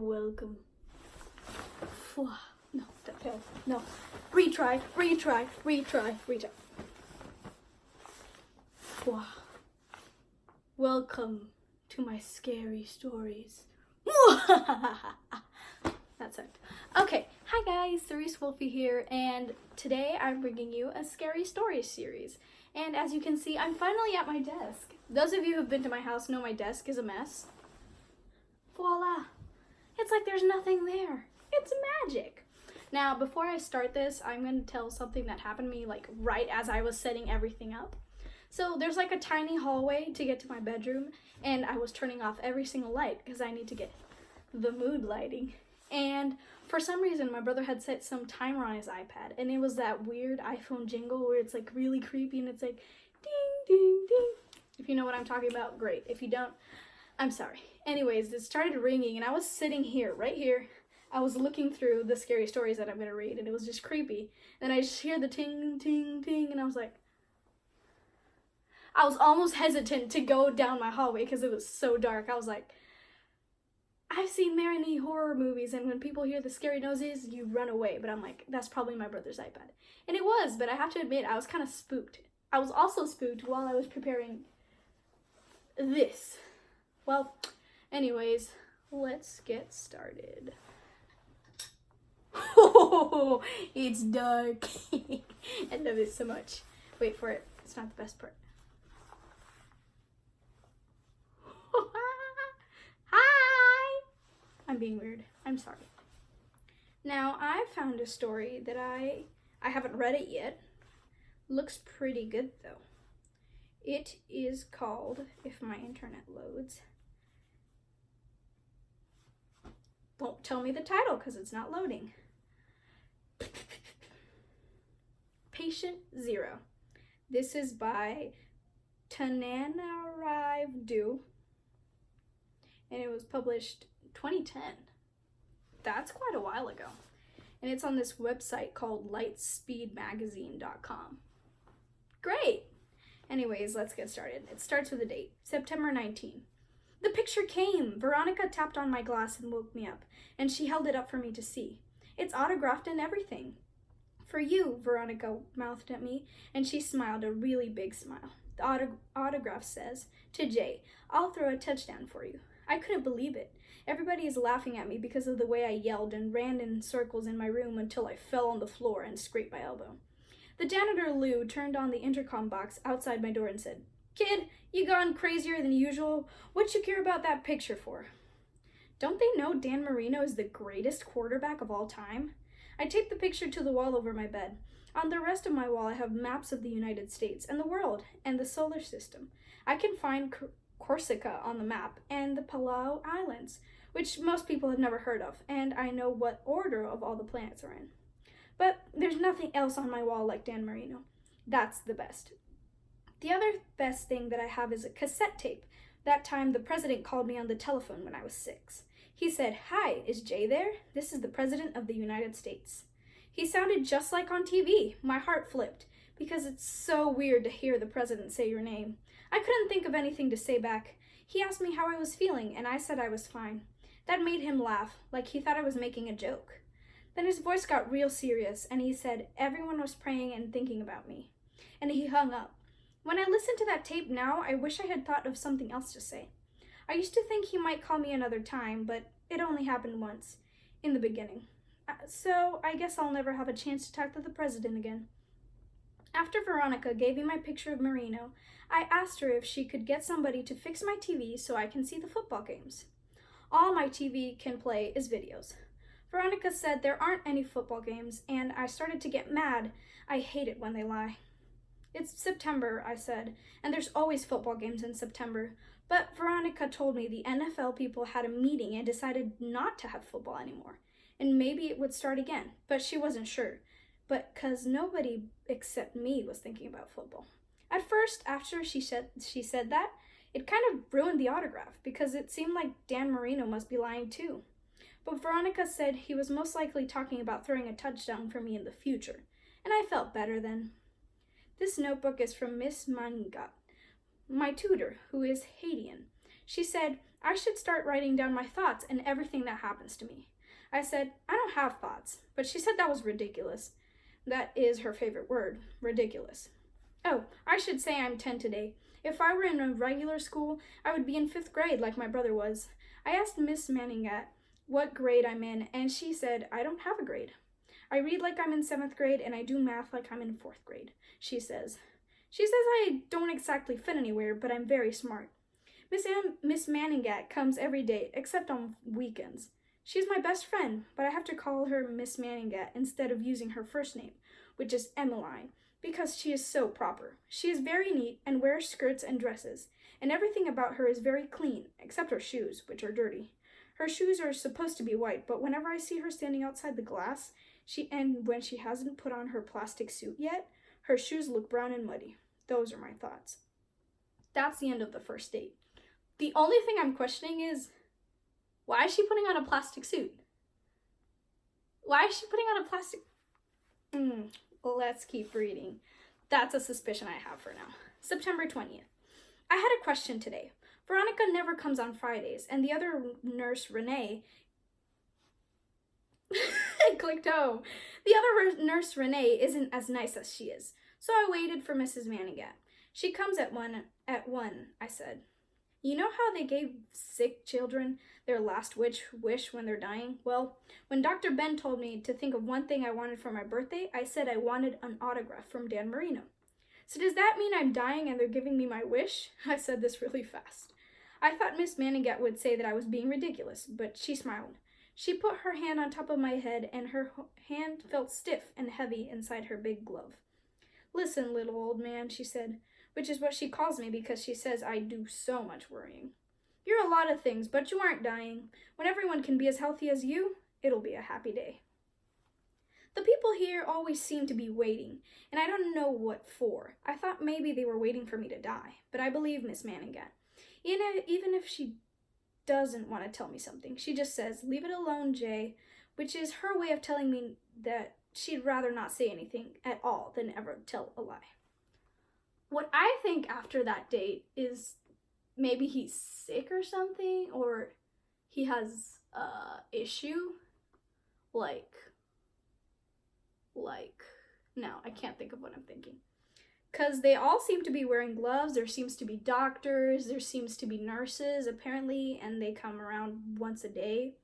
welcome. No, that failed. No. Retry. Welcome to my scary stories. That sucked. Okay, hi guys, Cerise Wolfie here, and today I'm bringing you a scary stories series. And as you can see, I'm finally at my desk. Those of you who have been to my house know my desk is a mess. Voila! It's like there's nothing there. It's magic. Now, before I start this, I'm going to tell something that happened to me like right as I was setting everything up. So there's like a tiny hallway to get to my bedroom, and I was turning off every single light because I need to get the mood lighting. And for some reason, my brother had set some timer on his iPad, and it was that weird iPhone jingle where it's like really creepy and it's like ding, ding, ding. If you know what I'm talking about, great. If you don't, I'm sorry. Anyways, it started ringing, and I was sitting here, right here. I was looking through the scary stories that I'm going to read, and it was just creepy. And I just hear the ting, ting, ting, and I was like, I was almost hesitant to go down my hallway because it was so dark. I was like, I've seen everyoneeee horror movies, and when people hear the scary noises, you run away. But I'm like, that's probably my brother's iPad. And it was, but I have to admit, I was kind of spooked. I was also spooked while I was preparing this. Well, anyways, let's get started. Oh, it's dark. I love it so much. Wait for it. It's not the best part. Hi! I'm being weird. I'm sorry. Now, I found a story that I haven't read it yet. Looks pretty good, though. It is called, if my internet loads. Won't tell me the title because it's not loading. Patient Zero. This is by Tananarive, and it was published 2010. That's quite a while ago. And it's on this website called lightspeedmagazine.com. Great! Anyways, let's get started. It starts with a date, September 19. The picture came! Veronica tapped on my glass and woke me up, and she held it up for me to see. It's autographed and everything. For you, Veronica mouthed at me, and she smiled a really big smile. The autograph says, to Jay, I'll throw a touchdown for you. I couldn't believe it. Everybody is laughing at me because of the way I yelled and ran in circles in my room until I fell on the floor and scraped my elbow. The janitor, Lou, turned on the intercom box outside my door and said, Kid, you gone crazier than usual. What you care about that picture for? Don't they know Dan Marino is the greatest quarterback of all time? I taped the picture to the wall over my bed. On the rest of my wall, I have maps of the United States and the world and the solar system. I can find Corsica on the map and the Palau Islands, which most people have never heard of, and I know what order of all the planets are in. But there's nothing else on my wall like Dan Marino. That's the best. The other best thing that I have is a cassette tape. That time the president called me on the telephone when I was 6. He said, Hi, is Jay there? This is the President of the United States. He sounded just like on TV. My heart flipped, because it's so weird to hear the president say your name. I couldn't think of anything to say back. He asked me how I was feeling, and I said I was fine. That made him laugh, like he thought I was making a joke. Then his voice got real serious, and he said everyone was praying and thinking about me. And he hung up. When I listen to that tape now, I wish I had thought of something else to say. I used to think he might call me another time, but it only happened once, in the beginning. So I guess I'll never have a chance to talk to the president again. After Veronica gave me my picture of Marino, I asked her if she could get somebody to fix my TV so I can see the football games. All my TV can play is videos. Veronica said there aren't any football games, and I started to get mad. I hate it when they lie. It's September, I said, and there's always football games in September. But Veronica told me the NFL people had a meeting and decided not to have football anymore. And maybe it would start again, but she wasn't sure. But 'cause nobody except me was thinking about football. At first, after she said that, it kind of ruined the autograph because it seemed like Dan Marino must be lying too. But Veronica said he was most likely talking about throwing a touchdown for me in the future, and I felt better then. This notebook is from Miss Mangat, my tutor, who is Haitian. She said, I should start writing down my thoughts and everything that happens to me. I said, I don't have thoughts, but she said that was ridiculous. That is her favorite word, ridiculous. Oh, I should say I'm 10 today. If I were in a regular school, I would be in 5th grade like my brother was. I asked Miss Manningat what grade I'm in, and she said, I don't have a grade. I read like I'm in 7th grade, and I do math like I'm in 4th grade, she says. She says I don't exactly fit anywhere, but I'm very smart. Miss Manningat comes every day, except on weekends. She's my best friend, but I have to call her Miss Manningat instead of using her first name, which is Emmeline, because she is so proper. She is very neat and wears skirts and dresses, and everything about her is very clean, except her shoes, which are dirty. Her shoes are supposed to be white, but whenever I see her standing outside the glass, when she hasn't put on her plastic suit yet, her shoes look brown and muddy. Those are my thoughts. That's the end of the first date. The only thing I'm questioning is, why is she putting on a plastic suit? Why is she putting on a plastic... Let's keep reading. That's a suspicion I have for now. September 20th. I had a question today. Veronica never comes on Fridays, and the other nurse, Renee... I clicked home. The other nurse, Renee, isn't as nice as she is, so I waited for Mrs. Manningat. She comes at 1, I said. You know how they gave sick children their last wish when they're dying? Well, when Dr. Ben told me to think of one thing I wanted for my birthday, I said I wanted an autograph from Dan Marino. So does that mean I'm dying and they're giving me my wish? I said this really fast. I thought Miss Manningat would say that I was being ridiculous, but she smiled. She put her hand on top of my head, and her hand felt stiff and heavy inside her big glove. Listen, little old man, she said, which is what she calls me because she says I do so much worrying. You're a lot of things, but you aren't dying. When everyone can be as healthy as you, it'll be a happy day. The people here always seem to be waiting, and I don't know what for. I thought maybe they were waiting for me to die, but I believe Miss Manningat. Even if she doesn't want to tell me something, she just says, leave it alone, Jay, which is her way of telling me that she'd rather not say anything at all than ever tell a lie. What I think after that date is maybe he's sick or something, or he has issue. No, I can't think of what I'm thinking. Because they all seem to be wearing gloves. There seems to be doctors. There seems to be nurses, apparently, and they come around once a day.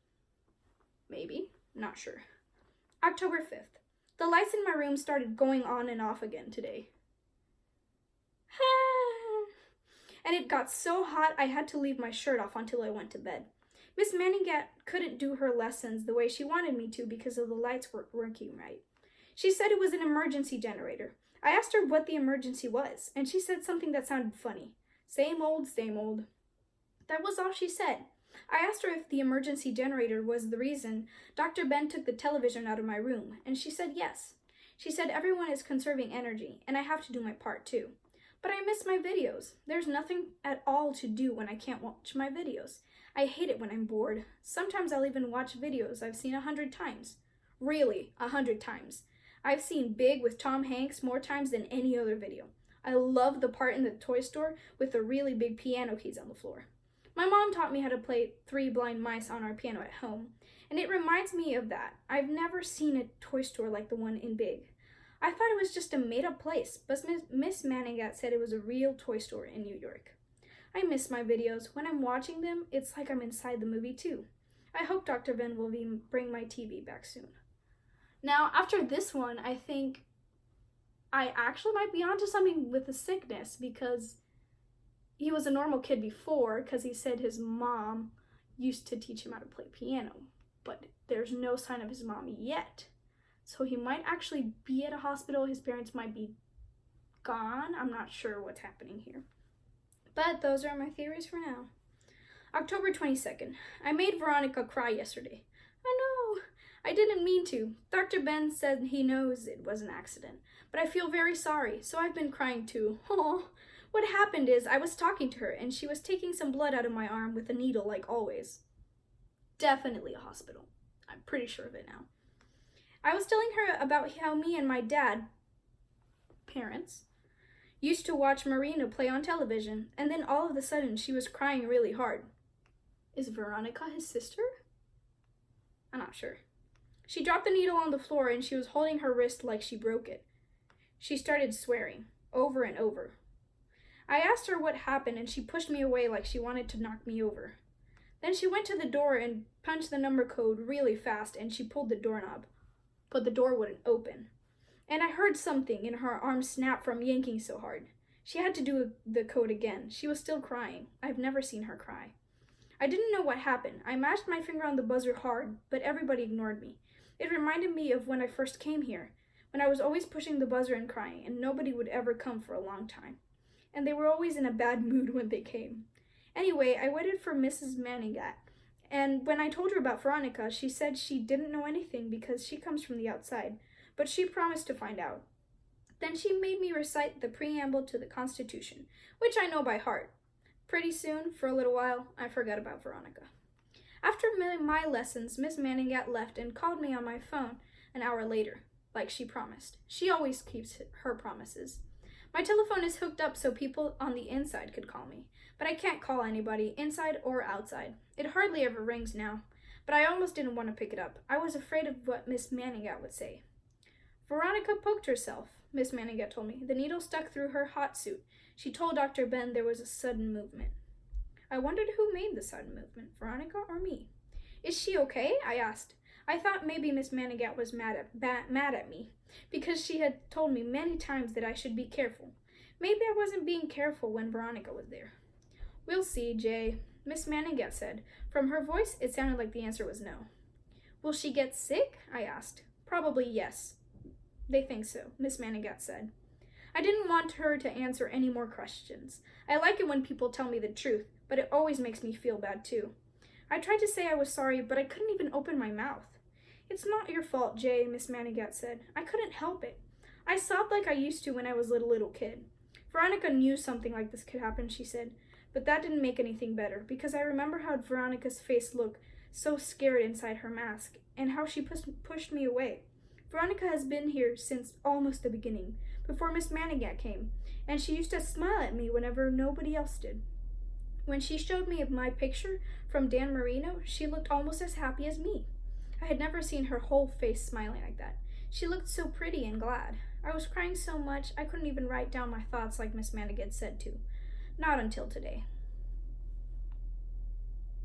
Maybe. Not sure. October 5th. The lights in my room started going on and off again today. And it got so hot I had to leave my shirt off until I went to bed. Miss Manningat couldn't do her lessons the way she wanted me to because of the lights weren't working right. She said it was an emergency generator. I asked her what the emergency was, and she said something that sounded funny. Same old, same old. That was all she said. I asked her if the emergency generator was the reason Dr. Ben took the television out of my room, and she said yes. She said everyone is conserving energy, and I have to do my part too. But I miss my videos. There's nothing at all to do when I can't watch my videos. I hate it when I'm bored. Sometimes I'll even watch videos I've seen 100 times. Really, 100 times. I've seen Big with Tom Hanks more times than any other video. I love the part in the toy store with the really big piano keys on the floor. My mom taught me how to play Three Blind Mice on our piano at home, and it reminds me of that. I've never seen a toy store like the one in Big. I thought it was just a made-up place, but Miss Manningat said it was a real toy store in New York. I miss my videos. When I'm watching them, it's like I'm inside the movie too. I hope Dr. Ben will bring my TV back soon. Now, after this one, I think I actually might be onto something with the sickness, because he was a normal kid before, because he said his mom used to teach him how to play piano, but there's no sign of his mom yet. So he might actually be at a hospital. His parents might be gone. I'm not sure what's happening here. But those are my theories for now. October 22nd. I made Veronica cry yesterday. I know. I didn't mean to. Dr. Ben said he knows it was an accident, but I feel very sorry, so I've been crying too. Oh, what happened is I was talking to her, and she was taking some blood out of my arm with a needle like always. Definitely a hospital. I'm pretty sure of it now. I was telling her about how me and my dad, parents, Used to watch Marina play on television, and then all of a sudden she was crying really hard. Is Veronica his sister? I'm not sure. She dropped the needle on the floor and she was holding her wrist like she broke it. She started swearing, over and over. I asked her what happened and she pushed me away like she wanted to knock me over. Then she went to the door and punched the number code really fast and she pulled the doorknob, but the door wouldn't open. And I heard something in her arm snap from yanking so hard. She had to do the code again. She was still crying. I've never seen her cry. I didn't know what happened. I mashed my finger on the buzzer hard, but everybody ignored me. It reminded me of when I first came here, when I was always pushing the buzzer and crying, and nobody would ever come for a long time. And they were always in a bad mood when they came. Anyway, I waited for Mrs. Manningat, and when I told her about Veronica, she said she didn't know anything because she comes from the outside, but she promised to find out. Then she made me recite the preamble to the Constitution, which I know by heart. Pretty soon, for a little while, I forgot about Veronica. After my lessons, Miss Manningat left and called me on my phone an hour later, like she promised. She always keeps her promises. My telephone is hooked up so people on the inside could call me, but I can't call anybody, inside or outside. It hardly ever rings now, but I almost didn't want to pick it up. I was afraid of what Miss Manningat would say. Veronica poked herself, Miss Manningat told me. The needle stuck through her hot suit. She told Dr. Ben there was a sudden movement. I wondered who made the sudden movement, Veronica or me. Is she okay? I asked. I thought maybe Miss Manningat was mad at me, because she had told me many times that I should be careful. Maybe I wasn't being careful when Veronica was there. We'll see, Jay, Miss Manningat said. From her voice, it sounded like the answer was no. Will she get sick? I asked. Probably yes. They think so, Miss Manningat said. I didn't want her to answer any more questions. I like it when people tell me the truth, but it always makes me feel bad too. I tried to say I was sorry, but I couldn't even open my mouth. It's not your fault, Jay, Miss Manningat said. I couldn't help it. I sobbed like I used to when I was a little kid. Veronica knew something like this could happen, she said, but that didn't make anything better, because I remember how Veronica's face looked so scared inside her mask, and how she pushed me away. Veronica has been here since almost the beginning, before Miss Manningat came, and she used to smile at me whenever nobody else did. When she showed me my picture from Dan Marino, she looked almost as happy as me. I had never seen her whole face smiling like that. She looked so pretty and glad. I was crying so much I couldn't even write down my thoughts like Miss Manningat said to. Not until today.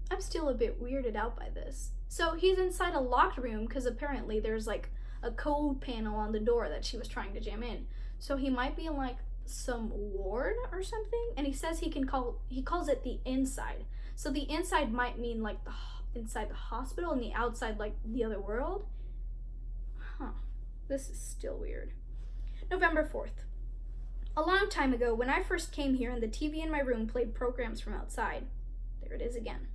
I'm still a bit weirded out by this. So he's inside a locked room because apparently there's like a code panel on the door that she was trying to jam in. So he might be in like some ward or something, and he says he calls it the inside. So the inside might mean like the inside the hospital and the outside like the other world. This is still weird. November 4th. A long time ago, when I first came here and the TV in my room played programs from outside. There it is again.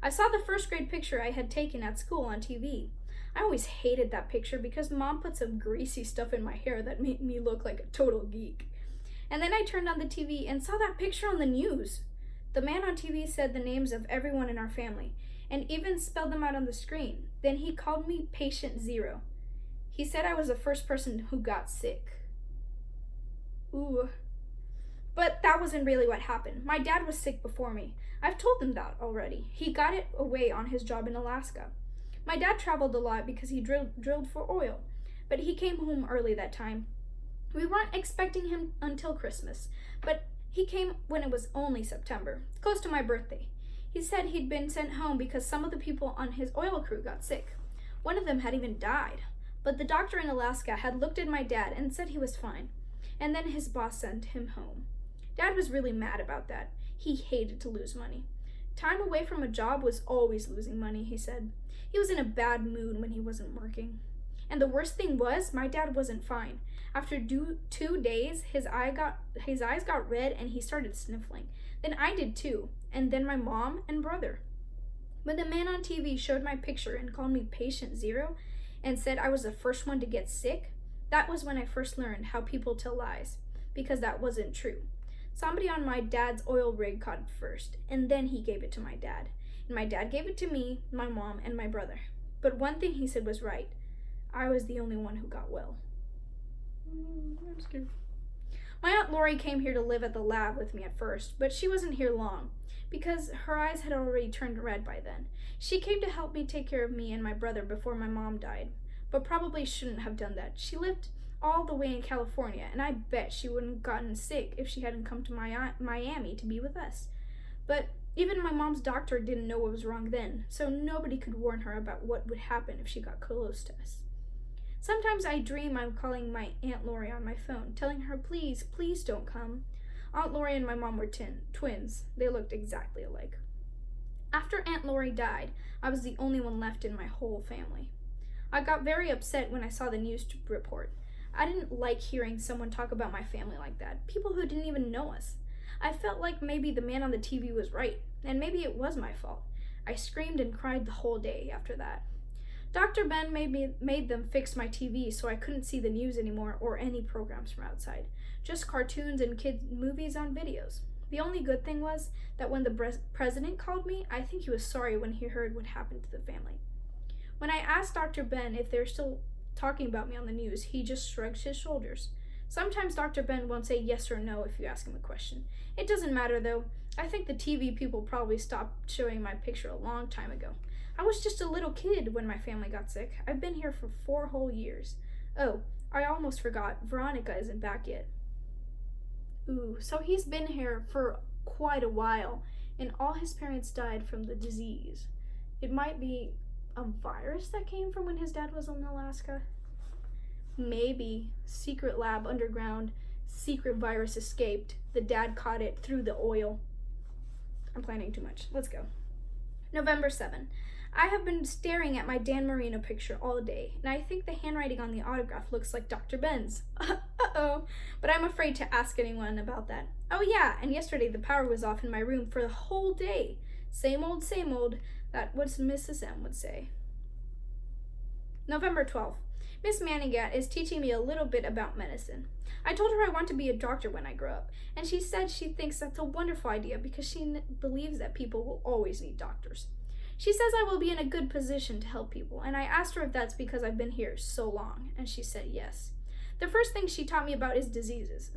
I saw the first grade picture I had taken at school on TV. I always hated that picture because Mom put some greasy stuff in my hair that made me look like a total geek. And then I turned on the TV and saw that picture on the news. The man on TV said the names of everyone in our family, and even spelled them out on the screen. Then he called me Patient Zero. He said I was the first person who got sick. Ooh. But that wasn't really what happened. My dad was sick before me. I've told him that already. He got it away on his job in Alaska. My dad traveled a lot because he drilled for oil, but he came home early that time. We weren't expecting him until Christmas, but he came when it was only September, close to my birthday. He said he'd been sent home because some of the people on his oil crew got sick. One of them had even died, but the doctor in Alaska had looked at my dad and said he was fine, and then his boss sent him home. Dad was really mad about that. He hated to lose money. Time away from a job was always losing money, he said. He was in a bad mood when he wasn't working. And the worst thing was, my dad wasn't fine. After 2 days, his eyes got red and he started sniffling. Then I did too, and then my mom and brother. When the man on TV showed my picture and called me Patient Zero and said I was the first one to get sick, that was when I first learned how people tell lies, because that wasn't true. Somebody on my dad's oil rig caught it first, and then he gave it to my dad. And my dad gave it to me, my mom, and my brother. But one thing he said was right. I was the only one who got well. I'm scared. My Aunt Lori came here to live at the lab with me at first, but she wasn't here long, because her eyes had already turned red by then. She came to help me take care of me and my brother before my mom died, but probably shouldn't have done that. She lived all the way in California, and I bet she wouldn't have gotten sick if she hadn't come to Miami to be with us. But even my mom's doctor didn't know what was wrong then, so nobody could warn her about what would happen if she got close to us. Sometimes I dream I'm calling my Aunt Lori on my phone, telling her, please, please don't come. Aunt Lori and my mom were twins. They looked exactly alike. After Aunt Lori died, I was the only one left in my whole family. I got very upset when I saw the news report. I didn't like hearing someone talk about my family like that, people who didn't even know us. I felt like maybe the man on the TV was right, and maybe it was my fault. I screamed and cried the whole day after that. Dr. Ben made them fix my TV so I couldn't see the news anymore or any programs from outside, just cartoons and kids' movies on videos. The only good thing was that when the president called me, I think he was sorry when he heard what happened to the family. When I asked Dr. Ben if they're still talking about me on the news, he just shrugged his shoulders. Sometimes Dr. Ben won't say yes or no if you ask him a question. It doesn't matter though. I think the TV people probably stopped showing my picture a long time ago. I was just a little kid when my family got sick. I've been here for 4 whole years. Oh, I almost forgot. Veronica isn't back yet. Ooh, so he's been here for quite a while, and all his parents died from the disease. It might be a virus that came from when his dad was in Alaska. Maybe secret lab underground, secret virus escaped. The dad caught it through the oil. I'm planning too much. Let's go. November 7. I have been staring at my Dan Marino picture all day, and I think the handwriting on the autograph looks like Dr. Ben's. Uh-oh. But I'm afraid to ask anyone about that. Oh yeah, and yesterday the power was off in my room for the whole day. Same old, that what Mrs. M would say. November 12th. Miss Manigat is teaching me a little bit about medicine. I told her I want to be a doctor when I grow up, and she said she thinks that's a wonderful idea because she believes that people will always need doctors. She says I will be in a good position to help people, and I asked her if that's because I've been here so long, and she said yes. The first thing she taught me about is diseases.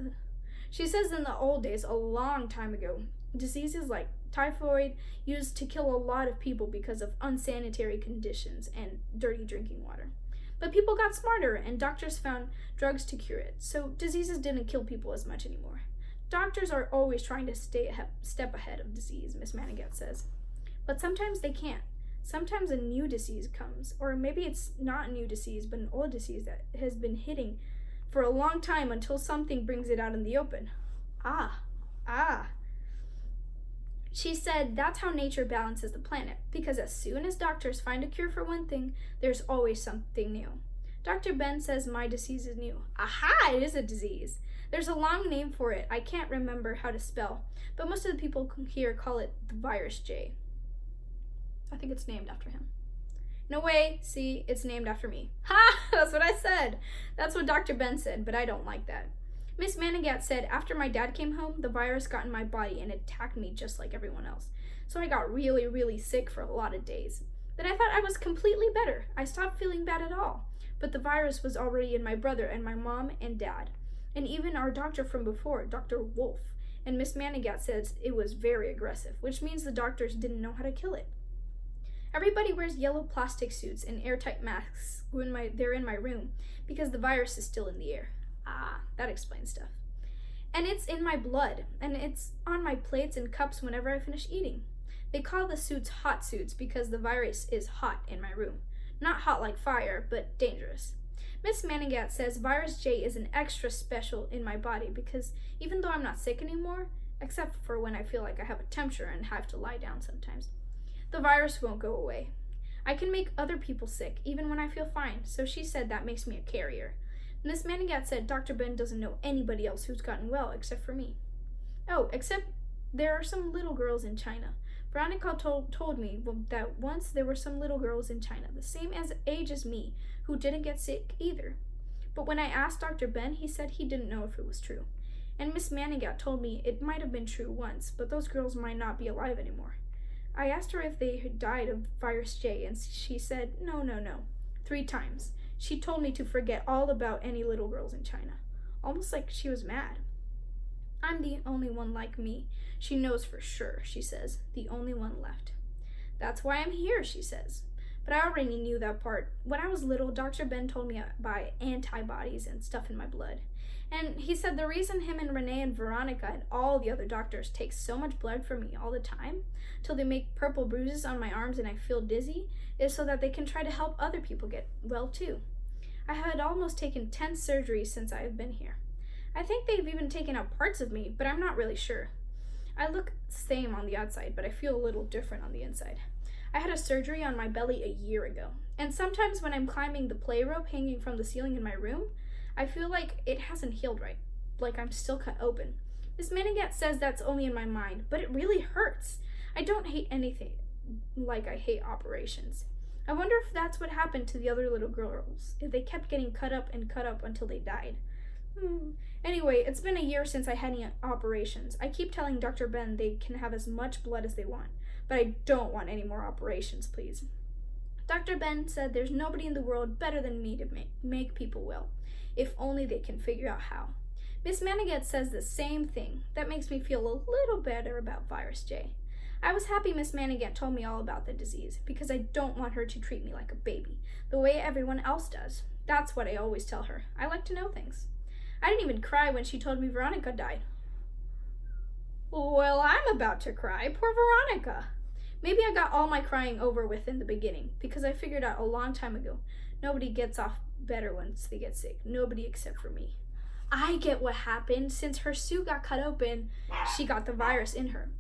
She says in the old days, a long time ago, diseases like typhoid used to kill a lot of people because of unsanitary conditions and dirty drinking water. But people got smarter, and doctors found drugs to cure it, so diseases didn't kill people as much anymore. Doctors are always trying to stay a step ahead of disease, Miss Manigat says. But sometimes they can't. Sometimes a new disease comes, or maybe it's not a new disease, but an old disease that has been hitting for a long time until something brings it out in the open. She said that's how nature balances the planet, because as soon as doctors find a cure for one thing, there's always something new. Dr. Ben says my disease is new. Aha, it is a disease. There's a long name for it. I can't remember how to spell, but most of the people here call it the virus J. I think it's named after him. No way, see, it's named after me. Ha, that's what I said. That's what Dr. Ben said, but I don't like that. Miss Manigat said after my dad came home, the virus got in my body and attacked me just like everyone else. So I got really, really sick for a lot of days. Then I thought I was completely better. I stopped feeling bad at all. But the virus was already in my brother and my mom and dad. And even our doctor from before, Dr. Wolf. And Miss Manigat says it was very aggressive, which means the doctors didn't know how to kill it. Everybody wears yellow plastic suits and airtight masks when they're in my room because the virus is still in the air. Ah, that explains stuff. And it's in my blood, and it's on my plates and cups whenever I finish eating. They call the suits hot suits because the virus is hot in my room. Not hot like fire, but dangerous. Miss Manigat says virus J is an extra special in my body because even though I'm not sick anymore, except for when I feel like I have a temperature and have to lie down sometimes, the virus won't go away. I can make other people sick even when I feel fine, so she said that makes me a carrier. Miss Manigat said Dr. Ben doesn't know anybody else who's gotten well except for me. Oh, except there are some little girls in China. Veronica told me that once there were some little girls in China, the same age as me, who didn't get sick either. But when I asked Dr. Ben, he said he didn't know if it was true. And Miss Manigat told me it might have been true once, but those girls might not be alive anymore. I asked her if they had died of virus J, and she said, no, 3 times. She told me to forget all about any little girls in China, almost like she was mad. I'm the only one like me. She knows for sure, she says. The only one left. That's why I'm here, she says. But I already knew that part. When I was little, Dr. Ben told me about antibodies and stuff in my blood. And he said the reason him and Renee and Veronica and all the other doctors take so much blood from me all the time, till they make purple bruises on my arms and I feel dizzy, is so that they can try to help other people get well too. I had almost taken 10 surgeries since I have been here. I think they've even taken out parts of me, but I'm not really sure. I look the same on the outside, but I feel a little different on the inside. I had a surgery on my belly a year ago, and sometimes when I'm climbing the play rope hanging from the ceiling in my room, I feel like it hasn't healed right, like I'm still cut open. Miss Manigat says that's only in my mind, but it really hurts. I don't hate anything like I hate operations. I wonder if that's what happened to the other little girls, if they kept getting cut up until they died. Anyway, it's been a year since I had any operations. I keep telling Dr. Ben they can have as much blood as they want, but I don't want any more operations, please. Dr. Ben said there's nobody in the world better than me to make people well, if only they can figure out how. Miss Manigat says the same thing. That makes me feel a little better about Virus J. I was happy Miss Manigat told me all about the disease, because I don't want her to treat me like a baby, the way everyone else does. That's what I always tell her. I like to know things. I didn't even cry when she told me Veronica died. Well, I'm about to cry. Poor Veronica. Maybe I got all my crying over with in the beginning, because I figured out a long time ago, nobody gets off better once they get sick. Nobody except for me. I get what happened. Since her suit got cut open, she got the virus in her.